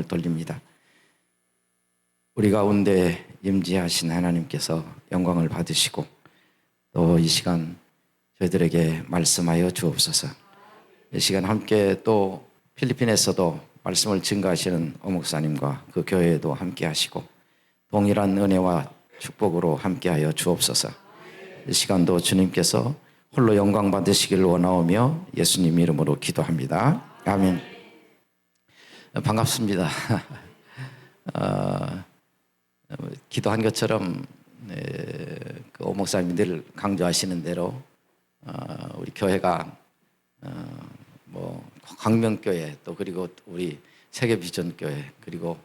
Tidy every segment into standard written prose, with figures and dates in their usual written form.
영광을 돌립니다. 우리 가운데 임재하신 하나님께서 영광을 받으시고 또 이 시간 저희들에게 말씀하여 주옵소서. 이 시간 함께 또 필리핀에서도 말씀을 증거하시는 오목사님과 그 교회에도 함께 하시고 동일한 은혜와 축복으로 함께하여 주옵소서. 이 시간도 주님께서 홀로 영광 받으시기를 원하오며 예수님 이름으로 기도합니다. 아멘. 반갑습니다. 기도한 것처럼 그 오목사님이 늘 강조하시는 대로 우리 교회가 광명교회 또 그리고 우리 세계비전교회 그리고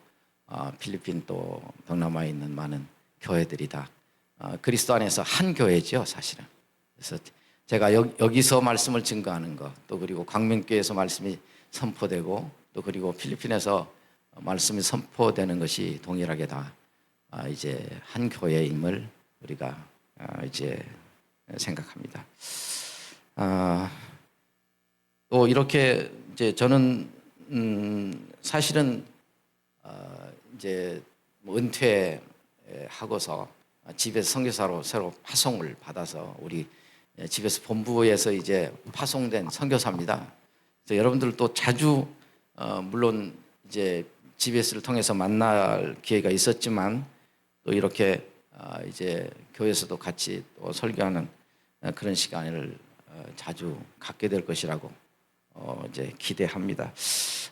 필리핀 또 동남아에 있는 많은 교회들이 다 그리스도 안에서 한 교회죠, 사실은. 그래서 제가 여기서 말씀을 증거하는 것, 또 그리고 광명교회에서 말씀이 선포되고 또 그리고 필리핀에서 말씀이 선포되는 것이 동일하게 다 이제 한 교회임을 우리가 이제 생각합니다. 또 이렇게 이제 저는 사실은 이제 은퇴하고서 집에서 선교사로 새로 파송을 받아서 우리 집에서 본부에서 이제 파송된 선교사입니다. 그래서 여러분들도 자주 물론 이제 GBS를 통해서 만날 기회가 있었지만 또 이렇게 이제 교회에서도 같이 또 설교하는 그런 시간을 자주 갖게 될 것이라고 이제 기대합니다.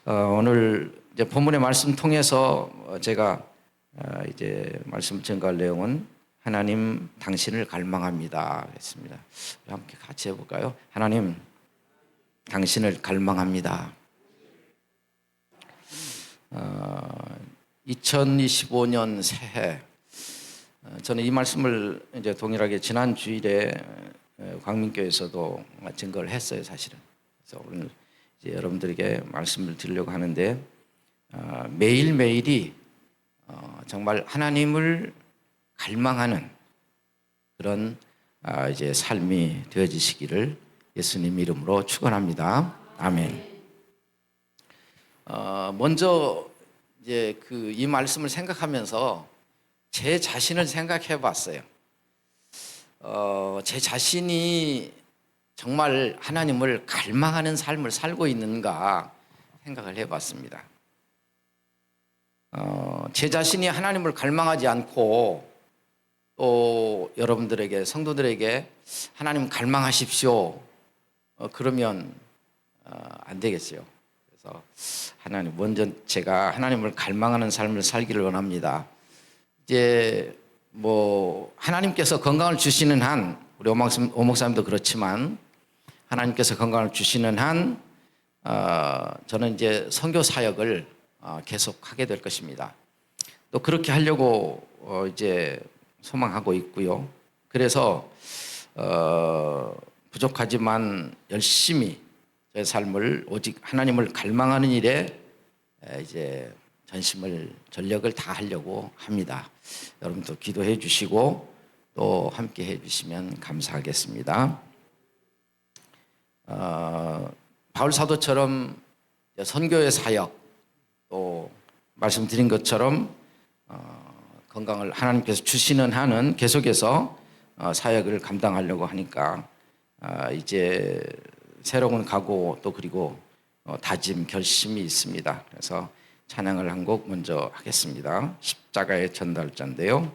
오늘 이제 본문의 말씀 통해서 제가 이제 말씀 증거할 내용은 하나님 당신을 갈망합니다 했습니다. 함께 같이 해볼까요? 하나님 당신을 갈망합니다. 2025년 새해 저는 이 말씀을 이제 동일하게 지난 주일에 광민교회에서도 증거를 했어요, 사실은. 그래서 오늘 이제 여러분들에게 말씀을 드리려고 하는데 매일매일이 정말 하나님을 갈망하는 그런 이제 삶이 되어지시기를 예수님 이름으로 축원합니다. 아멘. 먼저 이제 이 말씀을 생각하면서 제 자신을 생각해 봤어요. 제 자신이 정말 하나님을 갈망하는 삶을 살고 있는가 생각을 해 봤습니다. 제 자신이 하나님을 갈망하지 않고 또 여러분들에게 성도들에게 하나님 갈망하십시오 그러면 안 되겠어요. 그래서 하나님 먼저 제가 하나님을 갈망하는 삶을 살기를 원합니다. 이제 하나님께서 건강을 주시는 한 우리 오목사님도 그렇지만 하나님께서 건강을 주시는 한 저는 이제 선교 사역을 계속 하게 될 것입니다. 또 그렇게 하려고 이제 소망하고 있고요. 그래서 부족하지만 열심히 제 삶을 오직 하나님을 갈망하는 일에 이제 전력을 다 하려고 합니다. 여러분도 기도해 주시고 또 함께 해 주시면 감사하겠습니다. 바울 사도처럼 선교의 사역 또 말씀드린 것처럼 건강을 하나님께서 주시는 한은 계속해서 사역을 감당하려고 하니까 이제 새로운 각오 또 그리고 다짐 결심이 있습니다. 그래서 찬양을 한 곡 먼저 하겠습니다. 십자가의 전달자인데요.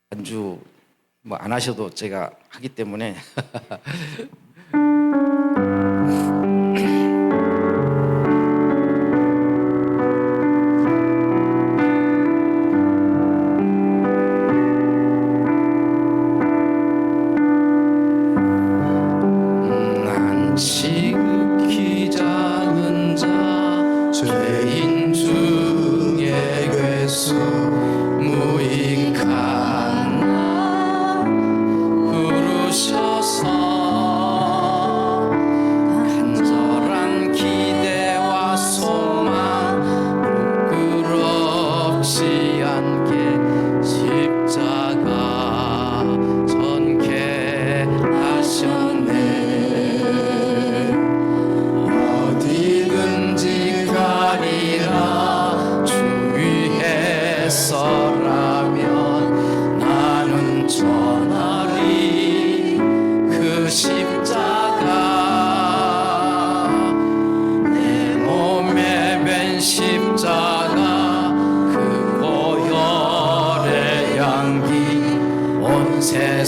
안주 안 하셔도 제가 하기 때문에 난 지극히 작은 자 죄인 중에 괴수 무익한 부르셔서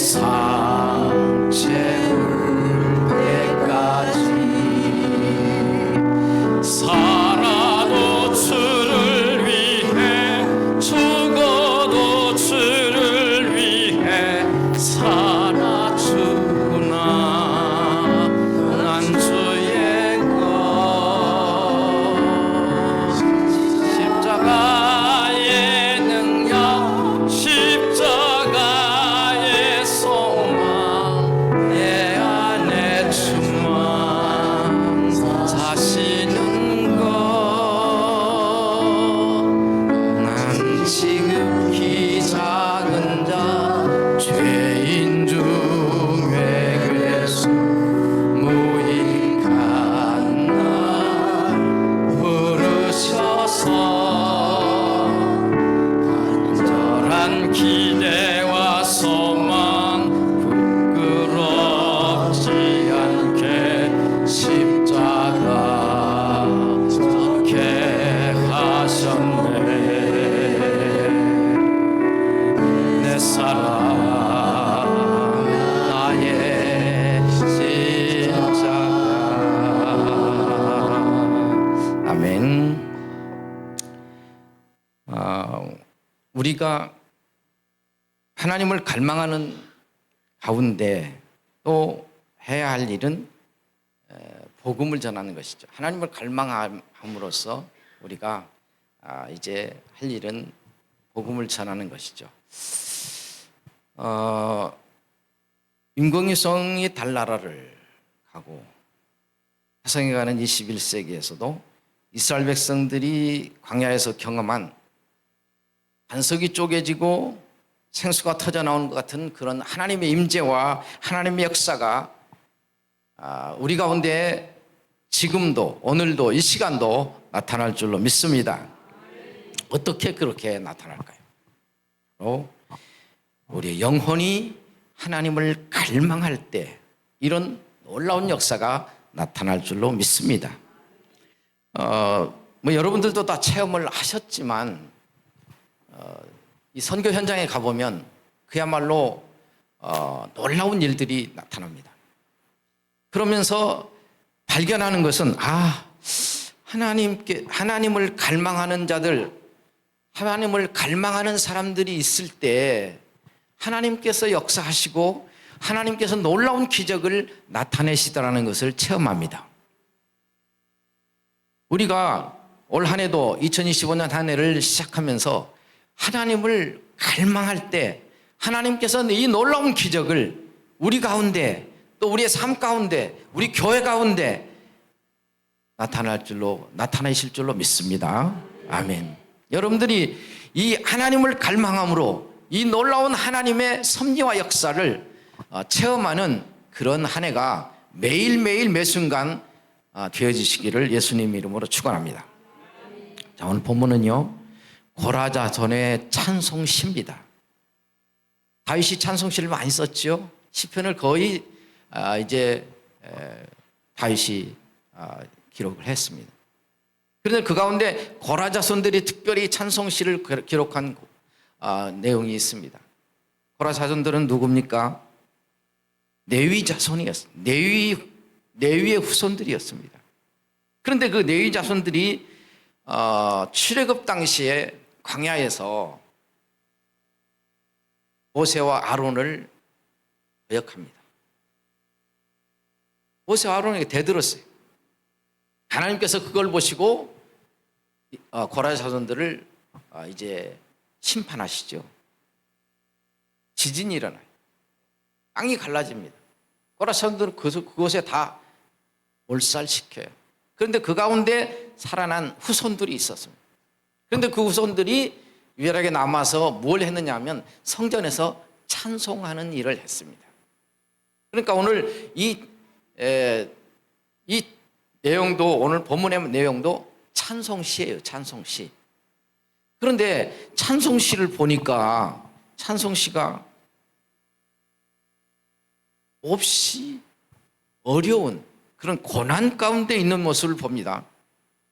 세상 채울 때까지 살아도 주를 위해 죽어도 주를 위해 살아주구나 난 주의 것 십자가의 능력 십자가의 소망 내 안에 충만 사시는 것 난 지극히 작은 자 죄인 중에 괴수 무익한 나 부르셔서 간절한 기대와 소망 부끄럽지 않게 십자가 지게 하셨네 내 사랑 나의 십자가 아멘. 우리가 하나님을 갈망하는 가운데 또 해야 할 일은 복음을 전하는 것이죠. 하나님을 갈망함으로써 우리가 이제 할 일은 복음을 전하는 것이죠. 인공위성이 달나라를 가고 화성에 가는 21세기에서도 이스라엘 백성들이 광야에서 경험한 반석이 쪼개지고 생수가 터져 나오는 것 같은 그런 하나님의 임재와 하나님의 역사가 우리 가운데 지금도 오늘도 이 시간도 나타날 줄로 믿습니다. 어떻게 그렇게 나타날까요? 바로 우리의 영혼이 하나님을 갈망할 때 이런 놀라운 역사가 나타날 줄로 믿습니다. 여러분들도 다 체험을 하셨지만 이 선교 현장에 가보면 그야말로 놀라운 일들이 나타납니다. 그러면서 발견하는 것은 하나님을 갈망하는 자들, 하나님을 갈망하는 사람들이 있을 때 하나님께서 역사하시고 하나님께서 놀라운 기적을 나타내시더라는 것을 체험합니다. 우리가 올 한 해도 2025년 한 해를 시작하면서 하나님을 갈망할 때 하나님께서 이 놀라운 기적을 우리 가운데 또 우리의 삶 가운데 우리 교회 가운데 나타내실 줄로 믿습니다. 아멘. 여러분들이 이 하나님을 갈망함으로 이 놀라운 하나님의 섭리와 역사를 체험하는 그런 한 해가 매일매일 매순간 되어지시기를 예수님 이름으로 축원합니다. 자, 오늘 본문은요 고라자손의 찬송시입니다. 다윗이 찬송시를 많이 썼죠. 시편을 거의 이제 다윗이 기록을 했습니다. 그런데 그 가운데 고라자손들이 특별히 찬송시를 기록한 내용이 있습니다. 고라자손들은 누굽니까? 레위 자손이었습니다. 레위의 후손들이었습니다. 그런데 그 레위 자손들이 출애굽 당시에 광야에서 모세와 아론을 거역합니다. 모세와 아론에게 대들었어요. 하나님께서 그걸 보시고 고라 자손들을 이제 심판하시죠. 지진이 일어나요. 땅이 갈라집니다. 고라 자손들은 그곳에 다 몰살시켜요. 그런데 그 가운데 살아난 후손들이 있었습니다. 그런데 그 후손들이 유일하게 남아서 뭘 했느냐 하면 성전에서 찬송하는 일을 했습니다. 그러니까 오늘 이 내용도 오늘 본문의 내용도 찬송시예요. 찬송시. 그런데 찬송시를 보니까 찬송시가 몹시 어려운 그런 고난 가운데 있는 모습을 봅니다.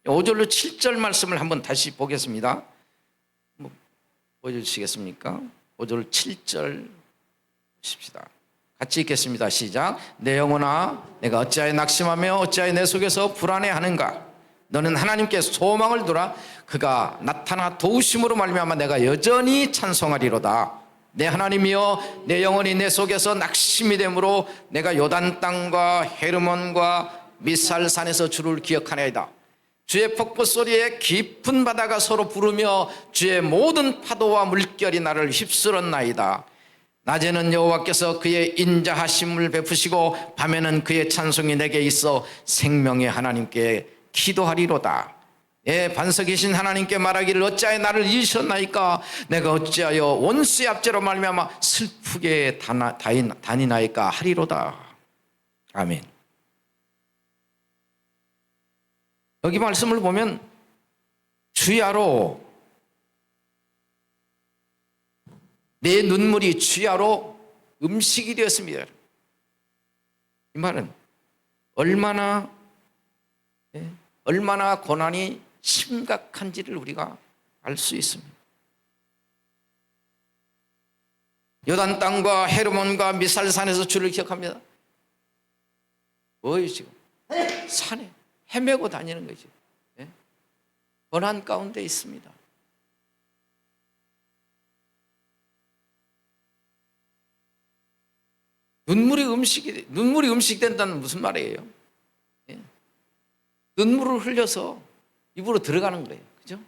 5절로 7절 말씀을 한번 다시 보겠습니다. 보여주시겠습니까? 5절 7절 십시다. 같이 읽겠습니다. 시작. 내 영혼아, 내가 어찌하여 낙심하며 어찌하여 내 속에서 불안해하는가? 너는 하나님께 소망을 두라. 그가 나타나 도우심으로 말미암아 내가 여전히 찬송하리로다. 내 하나님이여, 내 영혼이 내 속에서 낙심이 되므로 내가 요단 땅과 헤르몬과 미살산에서 주를 기억하나이다. 주의 폭포 소리에 깊은 바다가 서로 부르며 주의 모든 파도와 물결이 나를 휩쓸었나이다. 낮에는 여호와께서 그의 인자하심을 베푸시고 밤에는 그의 찬송이 내게 있어 생명의 하나님께 기도하리로다. 반석이신 하나님께 말하기를 어찌하여 나를 잊으셨나이까? 내가 어찌하여 원수의 압제로 말미암아 슬프게 다니나이까 하리로다. 아멘. 여기 말씀을 보면 주야로, 내 눈물이 주야로 음식이 되었습니다. 이 말은 얼마나 고난이 심각한지를 우리가 알 수 있습니다. 요단 땅과 헤르몬과 미살산에서 주를 기억합니다. 뭐예요 지금? 산에 헤매고 다니는 거죠. 고난 가운데 있습니다. 눈물이 음식이 된다는 무슨 말이에요? 눈물을 흘려서 입으로 들어가는 거예요. 그죠?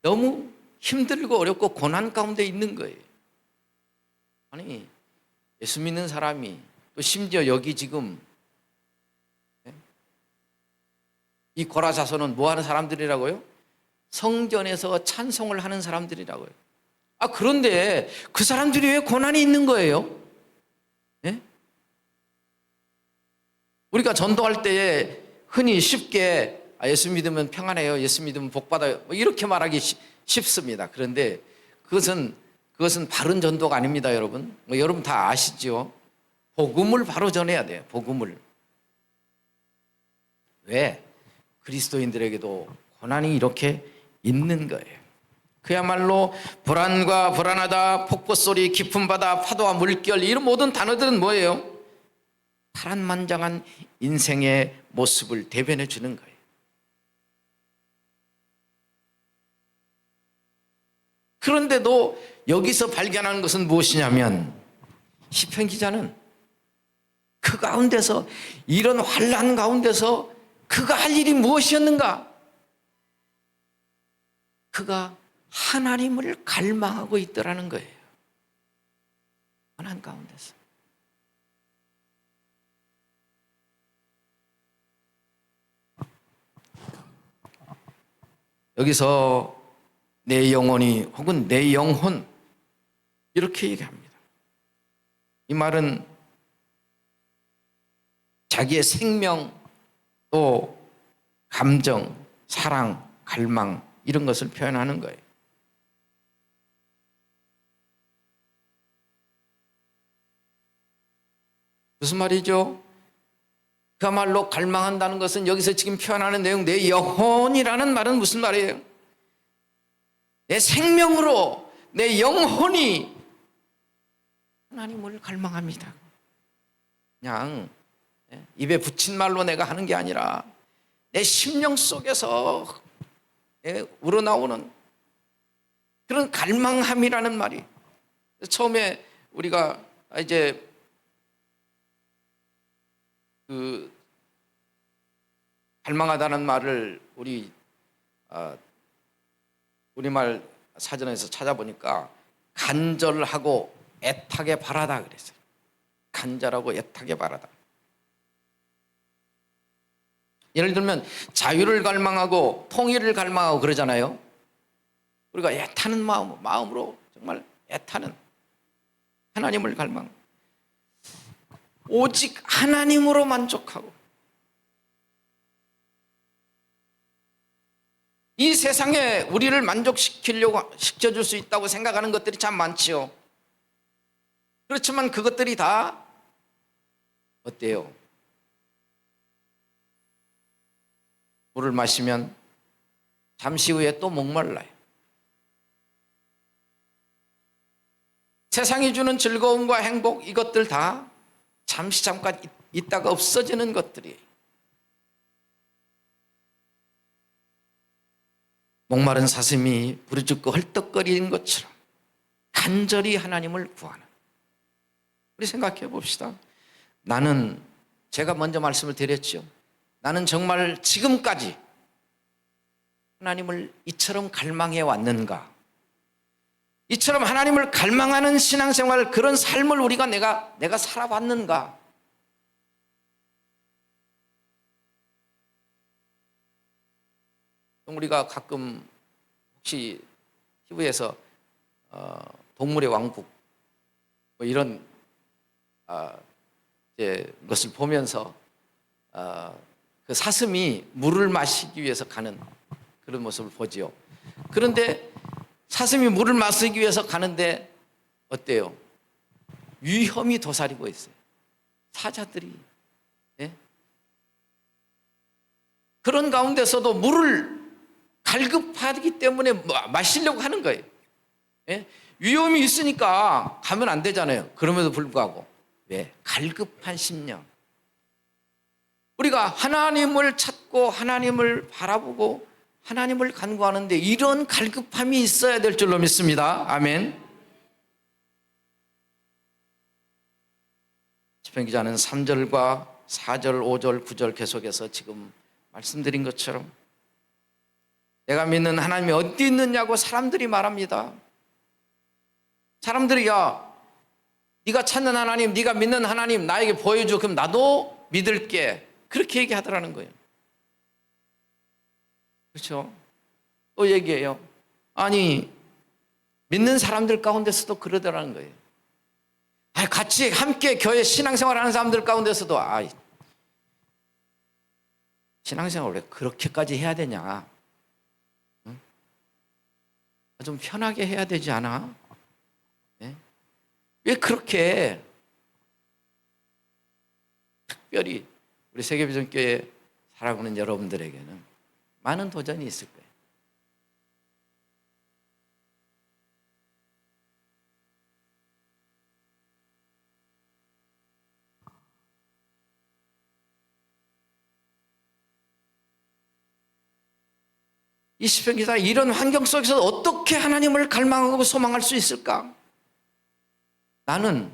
너무 힘들고 어렵고 고난 가운데 있는 거예요. 아니, 예수 믿는 사람이 또 심지어 여기 지금 이 고라사서는 뭐 하는 사람들이라고요? 성전에서 찬송을 하는 사람들이라고요. 그런데 그 사람들이 왜 고난이 있는 거예요? 우리가 전도할 때에 흔히 쉽게 예수 믿으면 평안해요, 예수 믿으면 복받아요, 이렇게 말하기 쉽습니다. 그런데 그것은 바른 전도가 아닙니다. 여러분 여러분 다 아시죠? 복음을 바로 전해야 돼요. 복음을. 왜? 그리스도인들에게도 고난이 이렇게 있는 거예요. 그야말로 불안과 불안하다, 폭포소리, 깊은 바다, 파도와 물결, 이런 모든 단어들은 뭐예요? 파란만장한 인생의 모습을 대변해 주는 거예요. 그런데도 여기서 발견하는 것은 무엇이냐면, 시편 기자는 그 가운데서, 이런 환난 가운데서 그가 할 일이 무엇이었는가? 그가 하나님을 갈망하고 있더라는 거예요. 환난 가운데서. 여기서 내 영혼이 혹은 내 영혼, 이렇게 얘기합니다. 이 말은 자기의 생명, 또 감정, 사랑, 갈망, 이런 것을 표현하는 거예요. 무슨 말이죠? 그야말로 갈망한다는 것은 여기서 지금 표현하는 내용, 내 영혼이라는 말은 무슨 말이에요? 내 생명으로 내 영혼이 하나님을 갈망합니다. 그냥 입에 붙인 말로 내가 하는 게 아니라 내 심령 속에서 우러나오는 그런 갈망함이라는 말이, 처음에 우리가 이제 그 갈망하다는 말을 우리말 사전에서 찾아보니까 간절하고 애타게 바라다 그랬어요. 간절하고 애타게 바라다. 예를 들면 자유를 갈망하고 통일을 갈망하고 그러잖아요. 우리가 애타는 마음으로 정말 애타는 하나님을 갈망, 오직 하나님으로 만족하고, 이 세상에 우리를 시켜줄 수 있다고 생각하는 것들이 참 많지요. 그렇지만 그것들이 다 어때요? 물을 마시면 잠시 후에 또 목말라요. 세상이 주는 즐거움과 행복, 이것들 다 잠시 잠깐 있다가 없어지는 것들이에요. 목마른 사슴이 부르짖고 헐떡거리는 것처럼 간절히 하나님을 구하는, 우리 생각해 봅시다. 나는, 제가 먼저 말씀을 드렸죠. 나는 정말 지금까지 하나님을 이처럼 갈망해 왔는가? 이처럼 하나님을 갈망하는 신앙생활, 그런 삶을 내가 살아왔는가? 우리가 가끔 혹시 TV에서 동물의 왕국 뭐 이런 것을 보면서 그 사슴이 물을 마시기 위해서 가는 그런 모습을 보지요. 그런데 사슴이 물을 마시기 위해서 가는데 어때요? 위험이 도사리고 있어요. 사자들이. 예? 그런 가운데서도 물을 갈급하기 때문에 마시려고 하는 거예요. 예? 위험이 있으니까 가면 안 되잖아요. 그럼에도 불구하고. 왜? 갈급한 심령. 우리가 하나님을 찾고 하나님을 바라보고 하나님을 간구하는데 이런 갈급함이 있어야 될 줄로 믿습니다. 아멘. 시편 기자는 3절과 4절, 5절, 9절 계속해서 지금 말씀드린 것처럼 내가 믿는 하나님이 어디 있느냐고 사람들이 말합니다. 사람들이, 야, 네가 찾는 하나님, 네가 믿는 하나님 나에게 보여줘. 그럼 나도 믿을게. 그렇게 얘기하더라는 거예요. 그렇죠? 또 얘기해요. 아니, 믿는 사람들 가운데서도 그러더라는 거예요. 같이 함께 교회 신앙생활 하는 사람들 가운데서도 신앙생활 왜 그렇게까지 해야 되냐? 응? 좀 편하게 해야 되지 않아? 네? 왜 그렇게 특별히 우리 세계비전교회 살아보는 여러분들에게는 많은 도전이 있을 거예요. 이 시편 기자, 이런 환경 속에서 어떻게 하나님을 갈망하고 소망할 수 있을까? 나는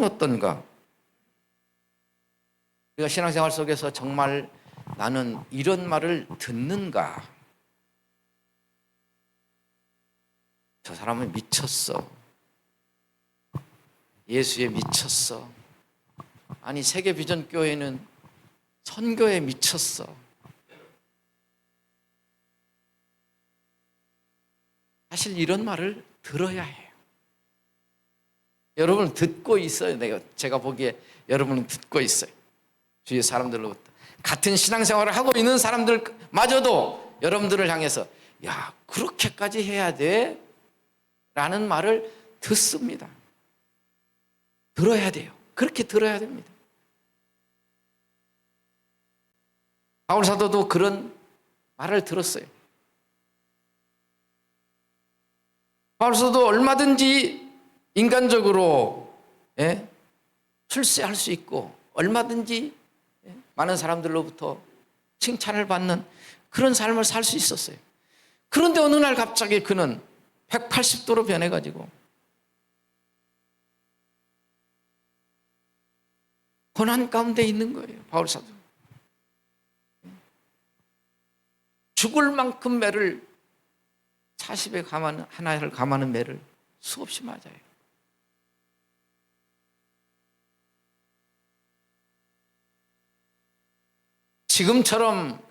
어떤가? 우리가 신앙생활 속에서 정말 나는 이런 말을 듣는가? 저 사람은 미쳤어. 예수에 미쳤어. 아니, 세계비전교회는 선교에 미쳤어. 사실 이런 말을 들어야 해요. 여러분은 듣고 있어요. 제가 보기에 여러분은 듣고 있어요. 주위의 사람들로부터. 같은 신앙생활을 하고 있는 사람들마저도 여러분들을 향해서, 야, 그렇게까지 해야 돼? 라는 말을 듣습니다. 들어야 돼요. 그렇게 들어야 됩니다. 바울 사도도 그런 말을 들었어요. 바울 사도도 얼마든지 인간적으로 출세할 수 있고 얼마든지 많은 사람들로부터 칭찬을 받는 그런 삶을 살 수 있었어요. 그런데 어느 날 갑자기 그는 180도로 변해가지고 고난 가운데 있는 거예요. 바울 사도. 죽을 만큼 매를 40에 하나를 감하는 매를 수없이 맞아요. 지금처럼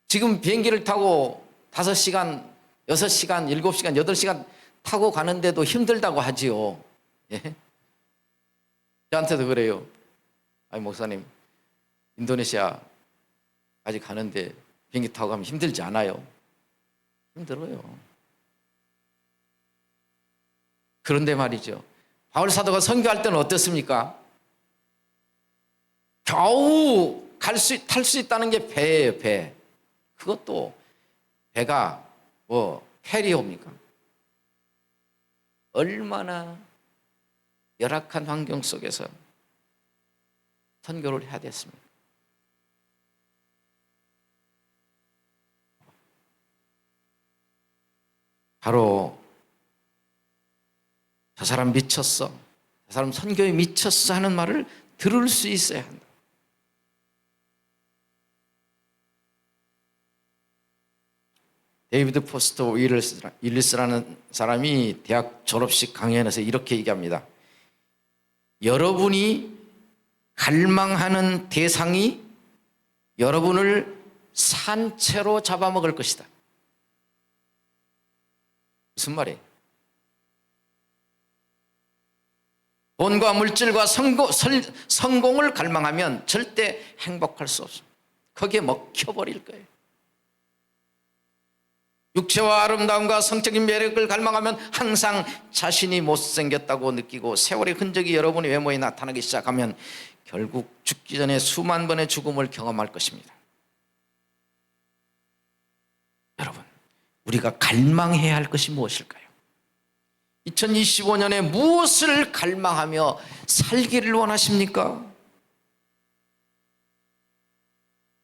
지금 비행기를 타고 5시간, 6시간, 7시간, 8시간 타고 가는데도 힘들다고 하지요. 예? 저한테도 그래요. 아니, 목사님, 인도네시아 아직 가는데 비행기 타고 가면 힘들지 않아요? 힘들어요. 그런데 말이죠. 바울 사도가 선교할 때는 어땠습니까? 겨우 탈 수 있다는 게 배예요, 배. 그것도 배가 캐리어입니까? 얼마나 열악한 환경 속에서 선교를 해야 됐습니까? 바로 저 사람 미쳤어, 저 사람 선교에 미쳤어 하는 말을 들을 수 있어야 한다. 데이비드 포스터 윌리스라는 사람이 대학 졸업식 강연에서 이렇게 얘기합니다. 여러분이 갈망하는 대상이 여러분을 산채로 잡아먹을 것이다. 무슨 말이에요? 돈과 물질과 성공을 갈망하면 절대 행복할 수 없습니다. 거기에 먹혀버릴 거예요. 육체와 아름다움과 성적인 매력을 갈망하면 항상 자신이 못생겼다고 느끼고 세월의 흔적이 여러분의 외모에 나타나기 시작하면 결국 죽기 전에 수만 번의 죽음을 경험할 것입니다. 여러분, 우리가 갈망해야 할 것이 무엇일까요? 2025년에 무엇을 갈망하며 살기를 원하십니까?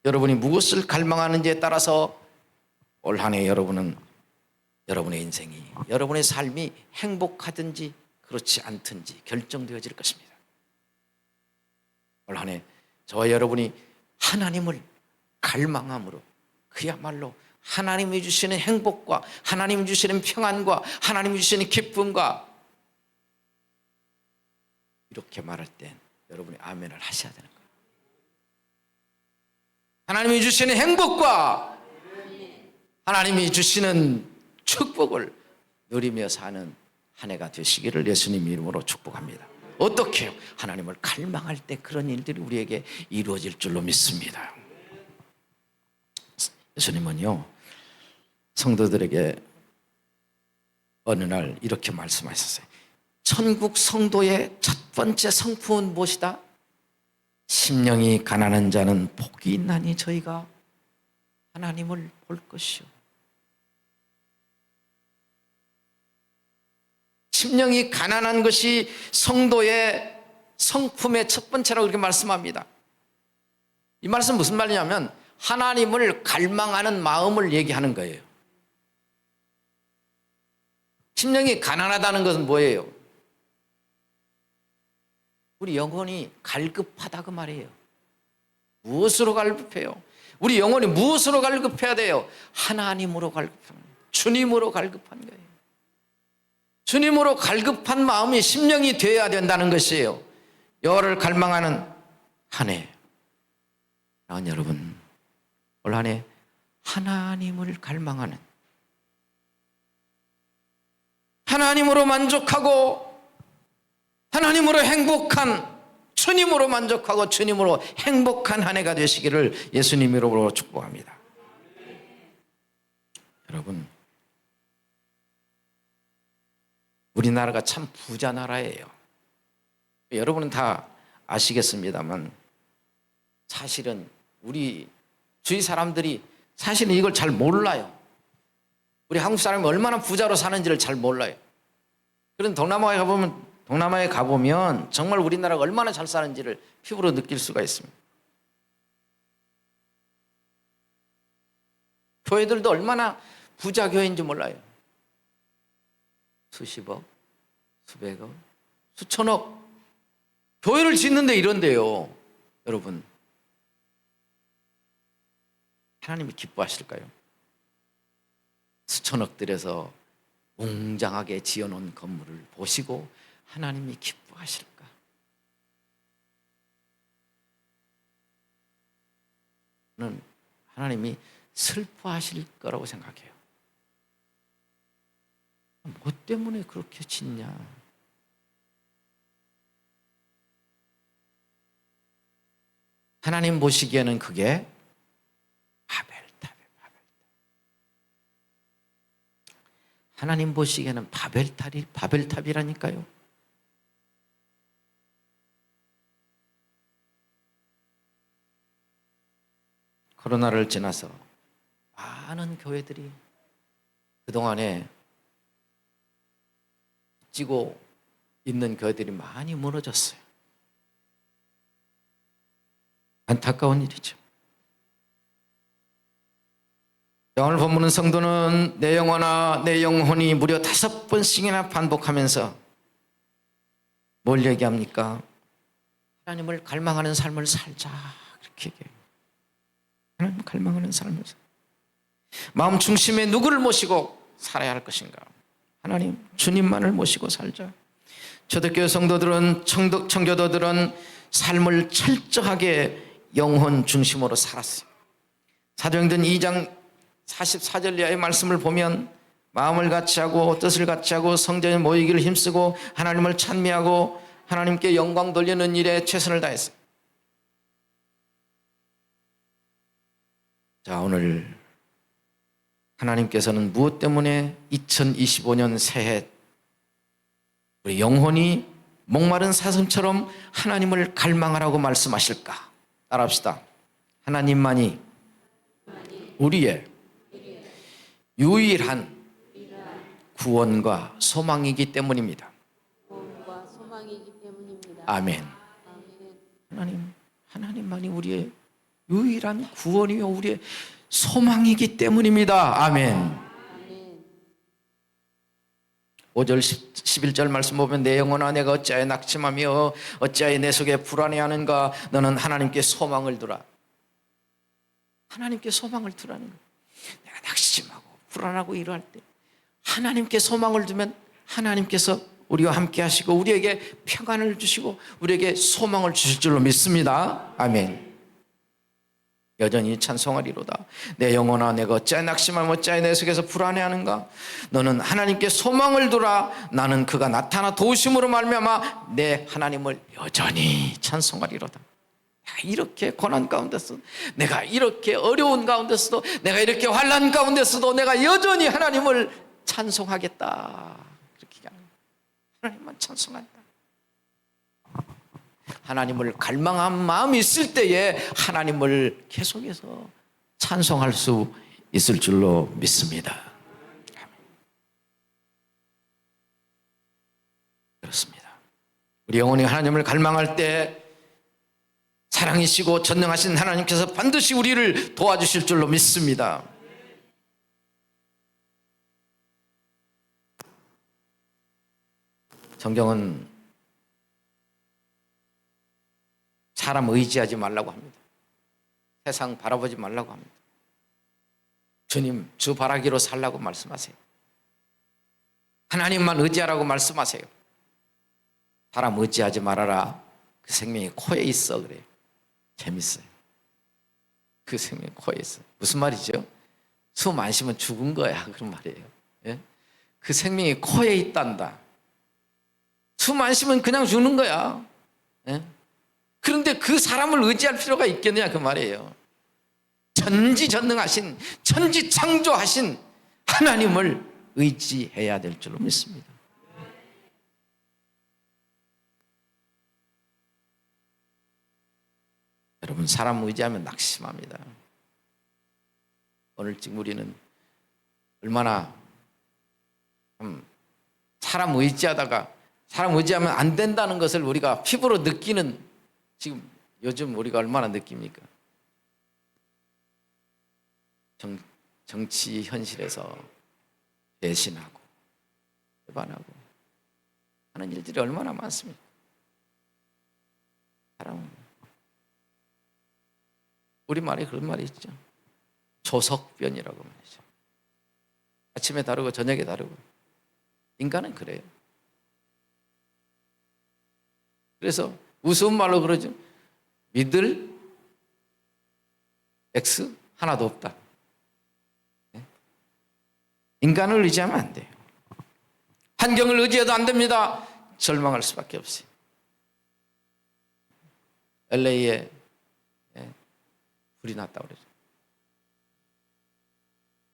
여러분이 무엇을 갈망하는지에 따라서 올 한 해 여러분은 여러분의 인생이, 여러분의 삶이 행복하든지 그렇지 않든지 결정되어질 것입니다. 올 한 해 저와 여러분이 하나님을 갈망함으로 그야말로 하나님이 주시는 행복과 하나님이 주시는 평안과 하나님이 주시는 기쁨과 이렇게 말할 땐 여러분이 아멘을 하셔야 되는 거예요. 하나님이 주시는 행복과 하나님이 주시는 축복을 누리며 사는 한 해가 되시기를 예수님 이름으로 축복합니다. 어떻게 해요? 하나님을 갈망할 때 그런 일들이 우리에게 이루어질 줄로 믿습니다. 예수님은요, 성도들에게 어느 날 이렇게 말씀하셨어요. 천국 성도의 첫 번째 성품은 무엇이다? 심령이 가난한 자는 복이 있나니 저희가 하나님을 볼 것이요. 심령이 가난한 것이 성도의 성품의 첫 번째라고 이렇게 말씀합니다. 이 말씀은 무슨 말이냐면 하나님을 갈망하는 마음을 얘기하는 거예요. 심령이 가난하다는 것은 뭐예요? 우리 영혼이 갈급하다 그 말이에요. 무엇으로 갈급해요? 우리 영혼이 무엇으로 갈급해야 돼요? 하나님으로 갈급한 거예요. 주님으로 갈급한 거예요. 주님으로 갈급한 마음이 심령이 되어야 된다는 것이에요. 여호와를 갈망하는 한 해. 여러분, 올 한 해 하나님을 갈망하는, 하나님으로 만족하고 하나님으로 행복한, 주님으로 만족하고 주님으로 행복한 한 해가 되시기를 예수님 이름으로 축복합니다. 여러분, 우리나라가 참 부자 나라예요. 여러분은 다 아시겠습니다만 사실은 우리 주위 사람들이 사실은 이걸 잘 몰라요. 우리 한국 사람이 얼마나 부자로 사는지를 잘 몰라요. 그런 동남아에 가보면 정말 우리나라가 얼마나 잘 사는지를 피부로 느낄 수가 있습니다. 교회들도 얼마나 부자 교회인지 몰라요. 수십억, 수백억, 수천억. 교회를 짓는데 이런데요. 여러분, 하나님이 기뻐하실까요? 수천억 들여서 웅장하게 지어놓은 건물을 보시고 하나님이 기뻐하실까? 저는 하나님이 슬퍼하실 거라고 생각해요. 뭐 때문에 그렇게 짓냐? 하나님 보시기에는 그게 바벨탑이에요. 하나님 보시기에는 바벨탑이라니까요. 코로나를 지나서 많은 교회들이 그동안에 찌고 있는 교회들이 많이 무너졌어요. 안타까운 일이죠. 오늘 본문은 성도는 내 영혼아 내 영혼이 무려 5번씩이나 반복하면서 뭘 얘기합니까? 하나님을 갈망하는 삶을 살자, 그렇게 얘기해요. 하나님 갈망하는 삶을 살자. 마음 중심에 누구를 모시고 살아야 할 것인가? 하나님 주님만을 모시고 살자. 초대교회 성도들은 청교도들은 삶을 철저하게 영혼 중심으로 살았어요. 사도행전 2장 44절 이하의 말씀을 보면 마음을 같이하고 뜻을 같이하고 성전에 모이기를 힘쓰고 하나님을 찬미하고 하나님께 영광 돌리는 일에 최선을 다했어요. 자, 오늘 하나님께서는 무엇 때문에 2025년 새해 우리 영혼이 목마른 사슴처럼 하나님을 갈망하라고 말씀하실까? 따라합시다. 하나님만이 우리의 유일한 구원과 소망이기 때문입니다. 아멘. 하나님만이 우리의 유일한 구원이요 우리의 소망이기 때문입니다. 아멘. 5절 11절 말씀 보면 내 영혼아 내가 어찌하여 낙심하며 어찌하여 내 속에 불안해하는가? 너는 하나님께 소망을 두라. 하나님께 소망을 두라는 거예요. 내가 낙심하고 불안하고 이러할 때 하나님께 소망을 두면 하나님께서 우리와 함께 하시고 우리에게 평안을 주시고 우리에게 소망을 주실 줄로 믿습니다. 아멘. 여전히 찬송하리로다. 내 영혼아 내가 어찌하여 낙심하며 어찌하여 내 속에서 불안해하는가? 너는 하나님께 소망을 두라. 나는 그가 나타나 도우심으로 말미암아 내 하나님을 여전히 찬송하리로다. 내가 이렇게 고난 가운데서도 내가 이렇게 어려운 가운데서도 내가 이렇게 환난 가운데서도 내가 여전히 하나님을 찬송하겠다. 그렇게 얘기하는 거예요. 하나님만 찬송한다. 하나님을 갈망한 마음이 있을 때에 하나님을 계속해서 찬송할 수 있을 줄로 믿습니다. 그렇습니다. 우리 영혼이 하나님을 갈망할 때 사랑이시고 전능하신 하나님께서 반드시 우리를 도와주실 줄로 믿습니다. 성경은 사람 의지하지 말라고 합니다. 세상 바라보지 말라고 합니다. 주님, 주 바라기로 살라고 말씀하세요. 하나님만 의지하라고 말씀하세요. 사람 의지하지 말아라. 그 생명이 코에 있어 그래요. 재밌어요. 그 생명이 코에 있어. 무슨 말이죠? 숨 안 쉬면 죽은 거야. 그런 말이에요. 예? 그 생명이 코에 있단다. 숨 안 쉬면 그냥 죽는 거야. 예? 그런데 그 사람을 의지할 필요가 있겠느냐 그 말이에요. 전지전능하신 천지창조하신 하나님을 의지해야 될 줄로 믿습니다. 여러분 사람 의지하면 낙심합니다. 오늘 지금 우리는 얼마나 사람 의지하다가 사람 의지하면 안 된다는 것을 우리가 피부로 느끼는 지금 요즘 우리가 얼마나 느낍니까? 정치 현실에서 배신하고 배반하고 하는 일들이 얼마나 많습니까? 사람은 우리말에 그런 말이 있죠. 조석변이라고 말이죠. 아침에 다르고 저녁에 다르고 인간은 그래요. 그래서 우스운 말로 그러죠. 믿을 X 하나도 없다. 인간을 의지하면 안 돼요. 환경을 의지해도 안 됩니다. 절망할 수밖에 없어요. LA에 불이 났다고 그러죠.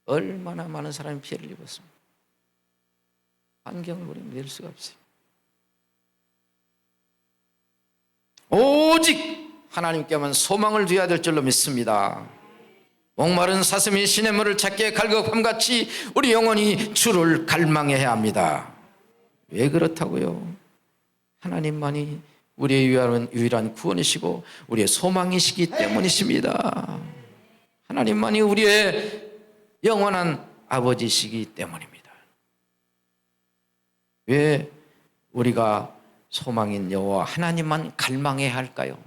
얼마나 많은 사람이 피해를 입었습니다. 환경을 우리는 믿을 수가 없어요. 오직 하나님께만 소망을 두어야 될 줄로 믿습니다. 목마른 사슴이 시냇물을 찾기에 갈급함같이 우리 영혼이 주를 갈망해야 합니다. 왜 그렇다고요? 하나님만이 우리의 유일한 구원이시고 우리의 소망이시기 때문이십니다. 하나님만이 우리의 영원한 아버지시기 때문입니다. 왜 우리가 소망인 여호와 하나님만 갈망해야 할까요?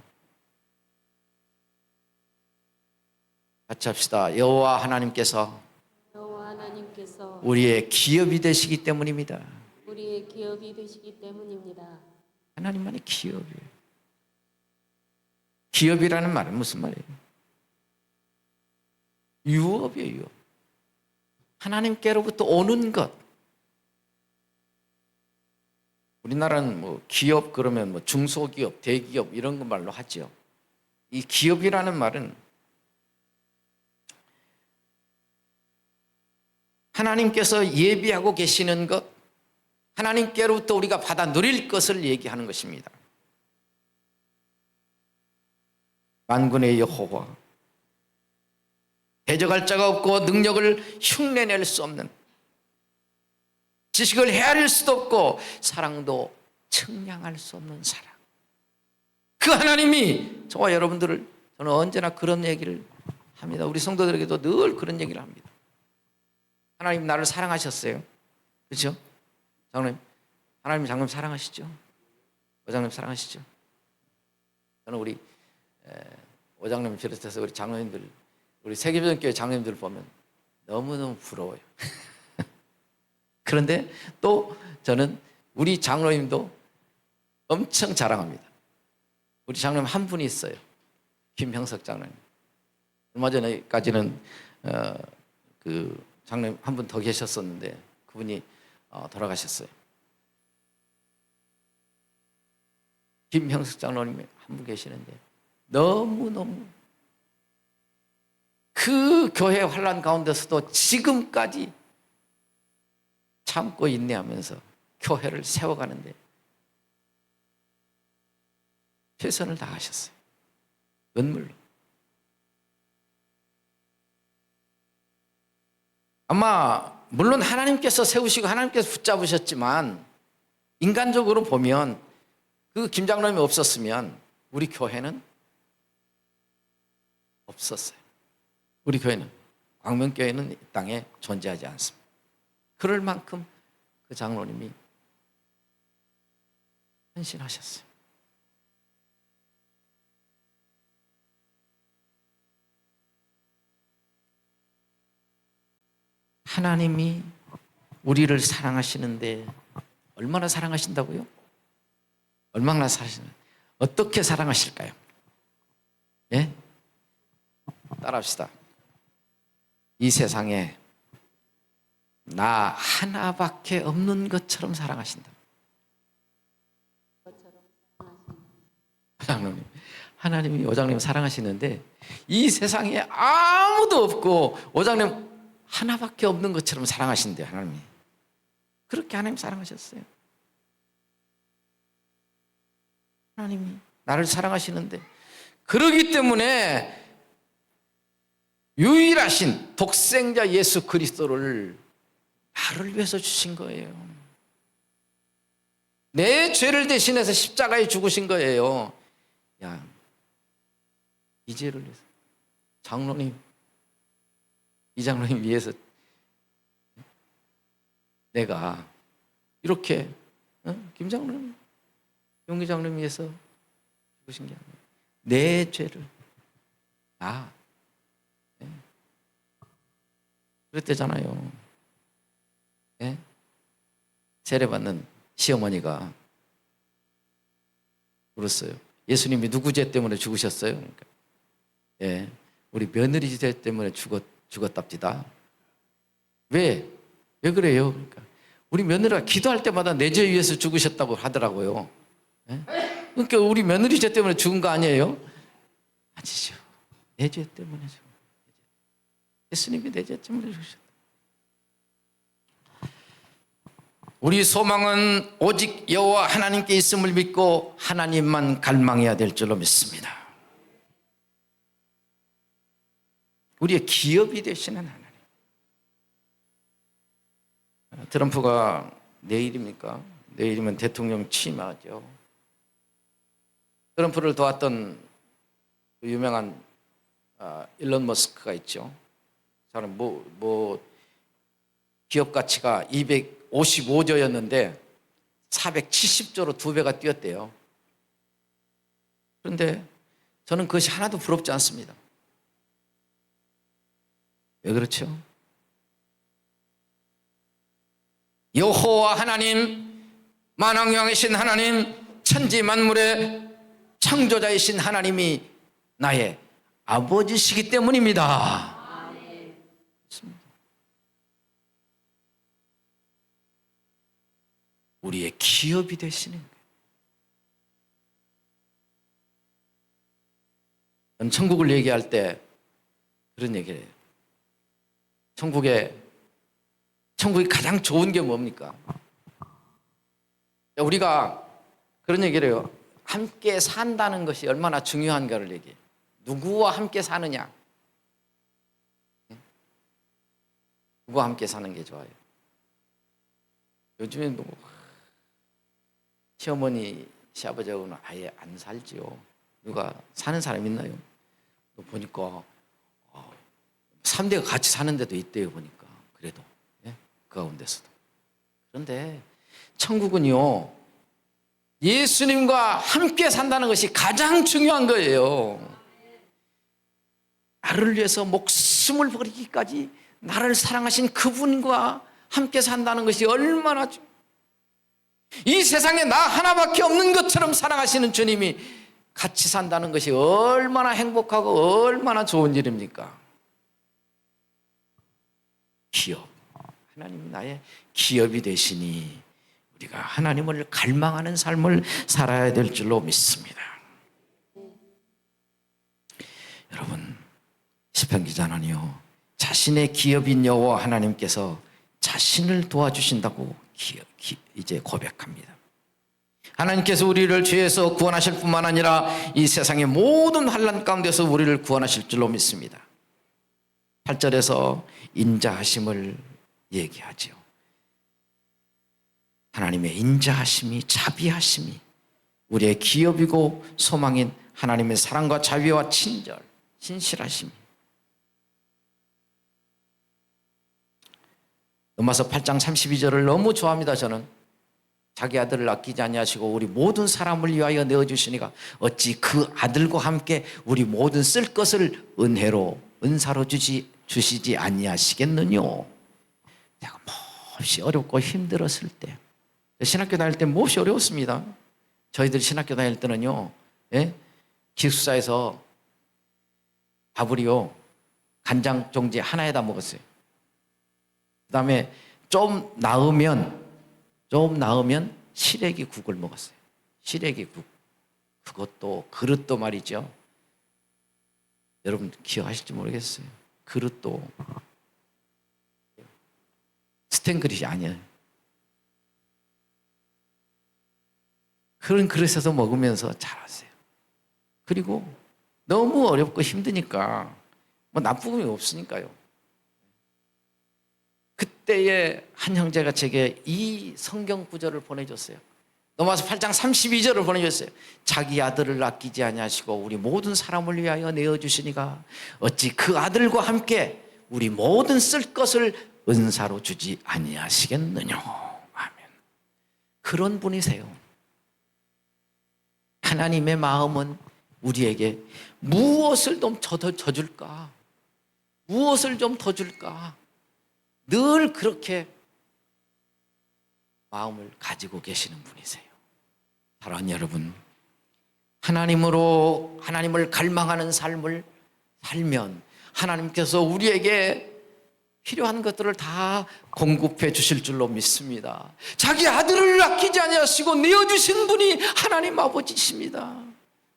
같이 합시다. 여호와 하나님께서 우리의 기업이 되시기 때문입니다. 우리의 기업이 되시기 때문입니다. 하나님만의 기업이에요. 기업이라는 말은 무슨 말이에요? 유업이에요. 유업. 하나님께로부터 오는 것. 우리나라는 뭐 기업 그러면 뭐 중소기업, 대기업 이런 거 말로 하죠. 이 기업이라는 말은 하나님께서 예비하고 계시는 것, 하나님께로부터 우리가 받아 누릴 것을 얘기하는 것입니다. 만군의 여호와, 대적할 자가 없고 능력을 흉내낼 수 없는, 지식을 헤아릴 수도 없고 사랑도 측량할 수 없는 사랑. 그 하나님이 저와 여러분들을, 저는 언제나 그런 얘기를 합니다. 우리 성도들에게도 늘 그런 얘기를 합니다. 하나님 나를 사랑하셨어요. 그렇죠? 장로님, 하나님 장로님 사랑하시죠? 오장님 사랑하시죠? 저는 우리 오장님 비롯해서 우리 장로님들, 우리 세계비전 교회 장로님들 보면 너무너무 부러워요. 그런데 또 저는 우리 장로님도 엄청 자랑합니다. 우리 장로님 한 분이 있어요. 김형석 장로님. 얼마 전에까지는 그 장로님 한 분 더 계셨었는데 그분이 돌아가셨어요. 김형석 장로님이 한 분 계시는데 너무너무 그 교회 환난 가운데서도 지금까지 참고 인내하면서 교회를 세워가는데 최선을 다하셨어요. 눈물로. 아마 물론 하나님께서 세우시고 하나님께서 붙잡으셨지만 인간적으로 보면 그 김장로님이 없었으면 우리 교회는 없었어요. 우리 교회는, 광명교회는 이 땅에 존재하지 않습니다. 그럴 만큼 그 장로님이 헌신하셨어요. 하나님이 우리를 사랑하시는데 얼마나 사랑하신다고요? 얼마나 사랑하시나요? 어떻게 사랑하실까요? 예? 따라합시다. 이 세상에 나 하나밖에 없는 것처럼 사랑하신다. 장로님, 하나님이 오장님 사랑하시는데 이 세상에 아무도 없고 오장님 하나밖에 없는 것처럼 사랑하신대요. 하나님이 그렇게 하나님 사랑하셨어요. 하나님이 나를 사랑하시는데, 그러기 때문에 유일하신 독생자 예수 그리스도를 나를 위해서 주신 거예요. 내 죄를 대신해서 십자가에 죽으신 거예요. 야, 이 죄를 위해서 장로님, 이 장로님 위해서 내가 이렇게 김 장로님, 용기 장로님 위해서 죽으신 게 아니에요. 내 죄를 그랬대잖아요. 네? 세례받는 시어머니가 물었어요. 예수님이 누구 죄 때문에 죽으셨어요? 그러니까, 예, 우리 며느리 죄 때문에 죽었답니다. 왜 그래요? 그러니까 우리 며느리가 기도할 때마다 내 죄 위해서 죽으셨다고 하더라고요. 예? 그러니까 우리 며느리 죄 때문에 죽은 거 아니에요? 아니죠. 내 죄 때문에 죽은 거예요. 예수님이 내 죄 때문에 죽으셨다. 우리 소망은 오직 여호와 하나님께 있음을 믿고 하나님만 갈망해야 될 줄로 믿습니다. 우리의 기업이 되시는 하나님. 트럼프가 내일입니까? 내일이면 대통령 취임하죠. 트럼프를 도왔던 그 유명한 일론 머스크가 있죠. 저는 기업 가치가 255조였는데 470조로 2배가 뛰었대요. 그런데 저는 그것이 하나도 부럽지 않습니다. 왜 그렇죠? 여호와 하나님, 만왕왕이신 하나님, 천지 만물의 창조자이신 하나님이 나의 아버지시기 때문입니다. 우리의 기업이 되시는 거예요. 저는 천국을 얘기할 때 그런 얘기를 해요. 천국이 가장 좋은 게 뭡니까? 우리가 그런 얘기를 해요. 함께 산다는 것이 얼마나 중요한가를 얘기해요. 누구와 함께 사느냐? 누구와 함께 사는 게 좋아요? 요즘에 뭐 시어머니, 시아버지하고는 아예 안 살지요. 누가 사는 사람 있나요? 보니까 3대가 같이 사는 데도 있대요. 보니까 그래도 그 가운데서도. 그런데 천국은요, 예수님과 함께 산다는 것이 가장 중요한 거예요. 나를 위해서 목숨을 버리기까지 나를 사랑하신 그분과 함께 산다는 것이 얼마나 이 세상에 나 하나밖에 없는 것처럼 사랑하시는 주님이 같이 산다는 것이 얼마나 행복하고 얼마나 좋은 일입니까? 기업. 하나님이 나의 기업이 되시니 우리가 하나님을 갈망하는 삶을 살아야 될 줄로 믿습니다. 여러분, 시편 기자는요, 자신의 기업인 여호와 하나님께서 자신을 도와주신다고 이제 고백합니다. 하나님께서 우리를 죄에서 구원하실 뿐만 아니라 이 세상의 모든 환난 가운데서 우리를 구원하실 줄로 믿습니다. 8절에서 인자하심을 얘기하지요. 하나님의 인자하심이, 자비하심이 우리의 기업이고 소망인 하나님의 사랑과 자비와 친절, 신실하심이. 로마서 8장 32절을 너무 좋아합니다. 저는 자기 아들을 아끼지 아니하시고 우리 모든 사람을 위하여 내어주시니가 어찌 그 아들과 함께 우리 모든 쓸 것을 은사로 주시지 아니하시겠느뇨. 내가 몹시 어렵고 힘들었을 때, 신학교 다닐 때 몹시 어려웠습니다. 저희들 신학교 다닐 때는요, 기숙사에서 밥을요 간장 종지 하나에다 먹었어요. 그 다음에 좀 나으면 시래기 국을 먹었어요. 시래기 국. 그것도 그릇도 말이죠. 여러분 기억하실지 모르겠어요. 그릇도 스텐 그릇이 아니에요. 그런 그릇에서 먹으면서 자랐어요. 그리고 너무 어렵고 힘드니까 뭐 나쁨이 없으니까요. 그때의 한 형제가 제게 이 성경 구절을 보내줬어요. 로마서 8장 32절을 보내줬어요. 자기 아들을 아끼지 아니하시고 우리 모든 사람을 위하여 내어주시니가 어찌 그 아들과 함께 우리 모든 쓸 것을 은사로 주지 아니하시겠느냐. 아멘. 그런 분이세요. 하나님의 마음은 우리에게 무엇을 좀 더 줄까? 무엇을 좀 더 줄까? 늘 그렇게 마음을 가지고 계시는 분이세요. 사랑하는 여러분, 하나님을 갈망하는 삶을 살면 하나님께서 우리에게 필요한 것들을 다 공급해 주실 줄로 믿습니다. 자기 아들을 아끼지 아니하시고 내어주신 분이 하나님 아버지십니다.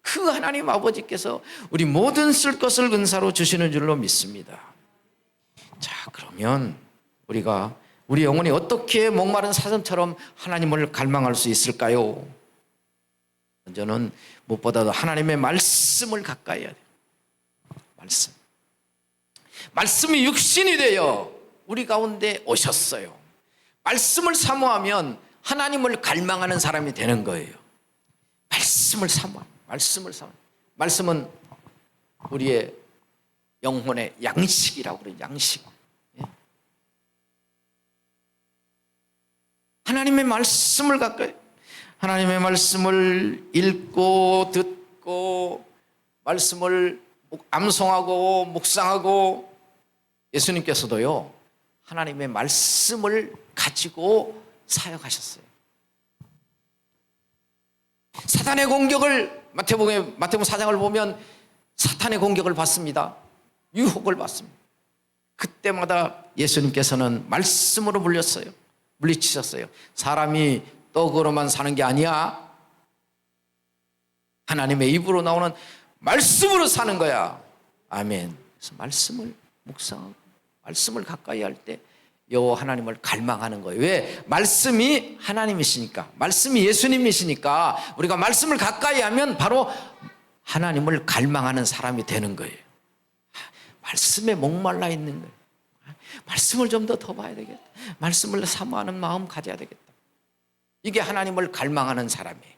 그 하나님 아버지께서 우리 모든 쓸 것을 은사로 주시는 줄로 믿습니다. 자, 그러면 우리 영혼이 어떻게 목마른 사슴처럼 하나님을 갈망할 수 있을까요? 먼저는 무엇보다도 하나님의 말씀을 가까이 해야 돼요. 말씀이 육신이 되어 우리 가운데 오셨어요. 말씀을 사모하면 하나님을 갈망하는 사람이 되는 거예요. 말씀을 사모하는, 말씀을 사모하는. 말씀은 우리의 영혼의 양식이라고 그래요. 양식. 예? 하나님의 말씀을 가까이, 하나님의 말씀을 읽고 듣고 말씀을 암송하고 묵상하고, 예수님께서도요 하나님의 말씀을 가지고 사역하셨어요. 사탄의 공격을 마태복음 4장을 보면 사탄의 공격을 받습니다. 유혹을 받습니다. 그때마다 예수님께서는 말씀으로 물리치셨어요. 사람이 떡으로만 사는 게 아니야. 하나님의 입으로 나오는 말씀으로 사는 거야. 아멘. 그래서 말씀을 묵상하고 말씀을 가까이 할 때 여호와 하나님을 갈망하는 거예요. 왜? 말씀이 하나님이시니까, 말씀이 예수님이시니까 우리가 말씀을 가까이 하면 바로 하나님을 갈망하는 사람이 되는 거예요. 말씀에 목말라 있는 거예요. 말씀을 좀 더 봐야 되겠다. 말씀을 사모하는 마음 가져야 되겠다. 이게 하나님을 갈망하는 사람이에요.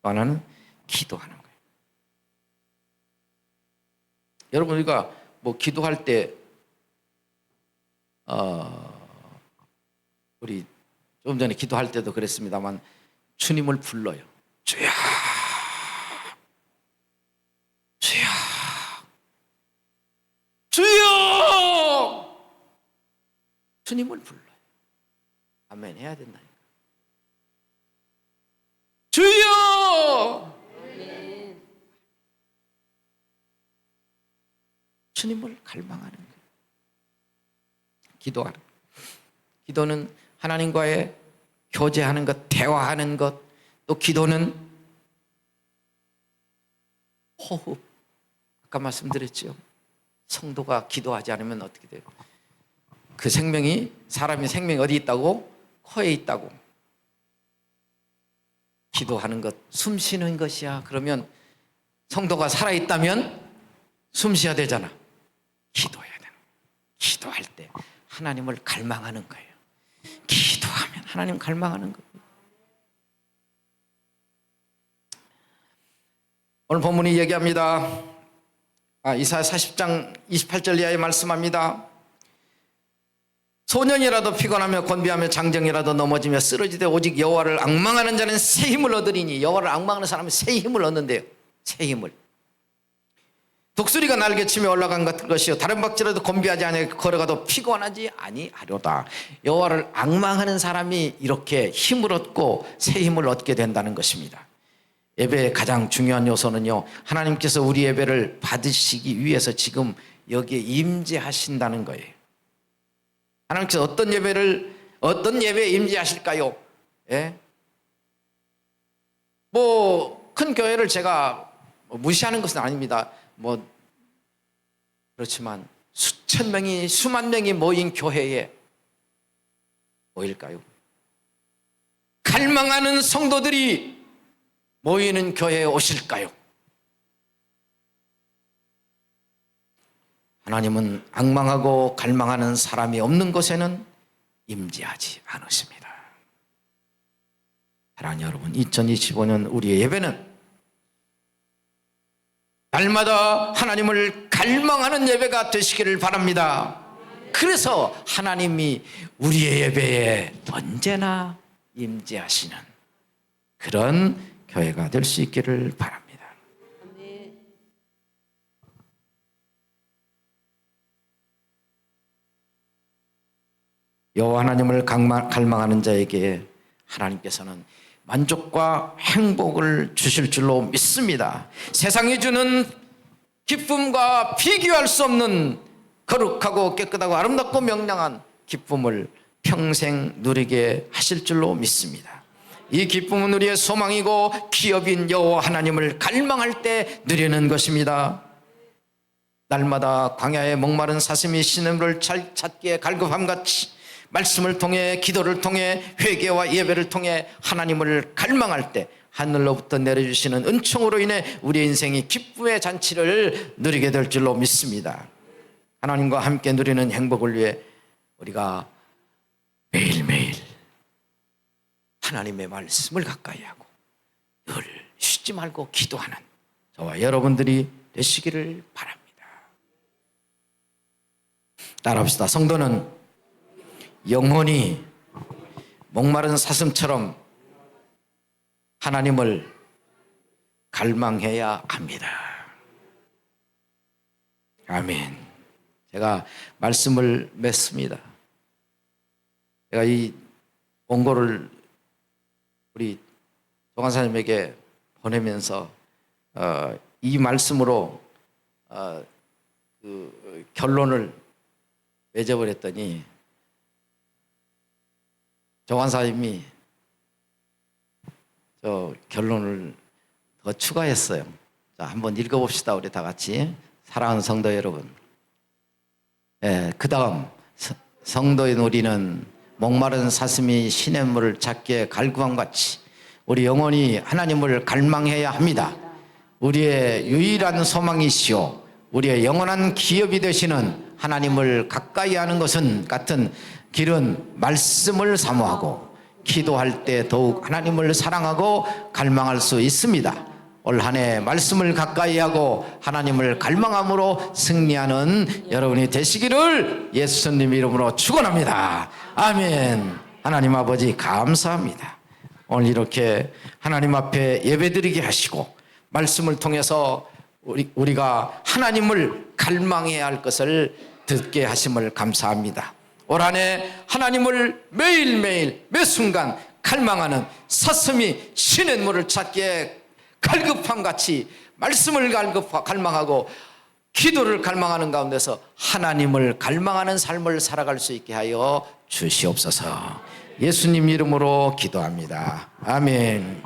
또 하나는 기도하는 거예요. 여러분, 우리가 뭐 기도할 때 우리 좀 전에 기도할 때도 그랬습니다만 주님을 불러요. 주야, 주야, 주여. 주님을 불러요. 아멘 해야 된다니까. 주여. 주님을 갈망하는 거예요. 기도하는 거예요. 기도는 하나님과의 교제하는 것, 대화하는 것, 또 기도는 호흡. 아까 말씀드렸죠. 성도가 기도하지 않으면 어떻게 돼요? 그 생명이, 사람이 생명이 어디 있다고? 코에 있다고. 기도하는 것, 숨 쉬는 것이야. 그러면 성도가 살아있다면 숨 쉬어야 되잖아. 기도해야 되는 거예요. 기도할 때 하나님을 갈망하는 거예요. 기도하면 하나님 갈망하는 거예요. 오늘 본문이 얘기합니다. 이사야 40장 28절 이하에 말씀합니다. 소년이라도 피곤하며 곤비하며 장정이라도 넘어지며 쓰러지되 오직 여호와를 앙망하는 자는 새 힘을 얻으리니. 여호와를 앙망하는 사람은 새 힘을 얻는데요. 새 힘을. 독수리가 날개치며 올라간 것이요 다른 박쥐라도 곤비하지 아니하고 걸어가도 피곤하지 아니하려다. 여호와를 앙망하는 사람이 이렇게 힘을 얻고 새 힘을 얻게 된다는 것입니다. 예배의 가장 중요한 요소는요, 하나님께서 우리 예배를 받으시기 위해서 지금 여기에 임재하신다는 거예요. 하나님께서 어떤 예배에 임재하실까요? 예? 뭐 큰 교회를 제가 무시하는 것은 아닙니다. 그렇지만 수천 명이, 수만 명이 모인 교회에 모일까요? 갈망하는 성도들이 모이는 교회에 오실까요? 하나님은 앙망하고 갈망하는 사람이 없는 곳에는 임재하지 않으십니다. 사랑하는 여러분, 2025년 우리의 예배는 날마다 하나님을 갈망하는 예배가 되시기를 바랍니다. 그래서 하나님이 우리의 예배에 언제나 임재하시는 그런 교회가 될 수 있기를 바랍니다. 여호와 하나님을 갈망하는 자에게 하나님께서는 만족과 행복을 주실 줄로 믿습니다. 세상이 주는 기쁨과 비교할 수 없는 거룩하고 깨끗하고 아름답고 명랑한 기쁨을 평생 누리게 하실 줄로 믿습니다. 이 기쁨은 우리의 소망이고 기업인 여호와 하나님을 갈망할 때 누리는 것입니다. 날마다 광야에 목마른 사슴이 신음을 찾기에 갈급함같이 말씀을 통해, 기도를 통해, 회개와 예배를 통해 하나님을 갈망할 때 하늘로부터 내려주시는 은총으로 인해 우리의 인생이 기쁨의 잔치를 누리게 될 줄로 믿습니다. 하나님과 함께 누리는 행복을 위해 우리가 매일매일 하나님의 말씀을 가까이 하고 늘 쉬지 말고 기도하는 저와 여러분들이 되시기를 바랍니다. 따라합시다. 성도는 영혼이 목마른 사슴처럼 하나님을 갈망해야 합니다. 아멘. 제가 말씀을 맺습니다. 제가 이 원고를 우리 조간사님에게 보내면서 이 말씀으로 그 결론을 맺어버렸더니 조간사님이 저 결론을 더 추가했어요. 자, 한번 읽어봅시다. 우리 다 같이. 사랑하는 성도 여러분. 그 다음 성도인 우리는 목마른 사슴이 시냇물을 찾기에 갈구함 같이 우리 영혼이 하나님을 갈망해야 합니다. 우리의 유일한 소망이시오 우리의 영원한 기업이 되시는 하나님을 가까이 하는 것은 같은 길은 말씀을 사모하고 기도할 때 더욱 하나님을 사랑하고 갈망할 수 있습니다. 올 한 해 말씀을 가까이 하고 하나님을 갈망함으로 승리하는 여러분이 되시기를 예수님 이름으로 축원합니다. 아멘. 하나님 아버지 감사합니다. 오늘 이렇게 하나님 앞에 예배드리게 하시고 말씀을 통해서 우리가 하나님을 갈망해야 할 것을 듣게 하심을 감사합니다. 올 한 해 하나님을 매일매일 매 순간 갈망하는 사슴이 시냇물을 찾기에 갈급함 같이 말씀을 갈망하고 기도를 갈망하는 가운데서 하나님을 갈망하는 삶을 살아갈 수 있게 하여 주시옵소서. 예수님 이름으로 기도합니다. 아멘.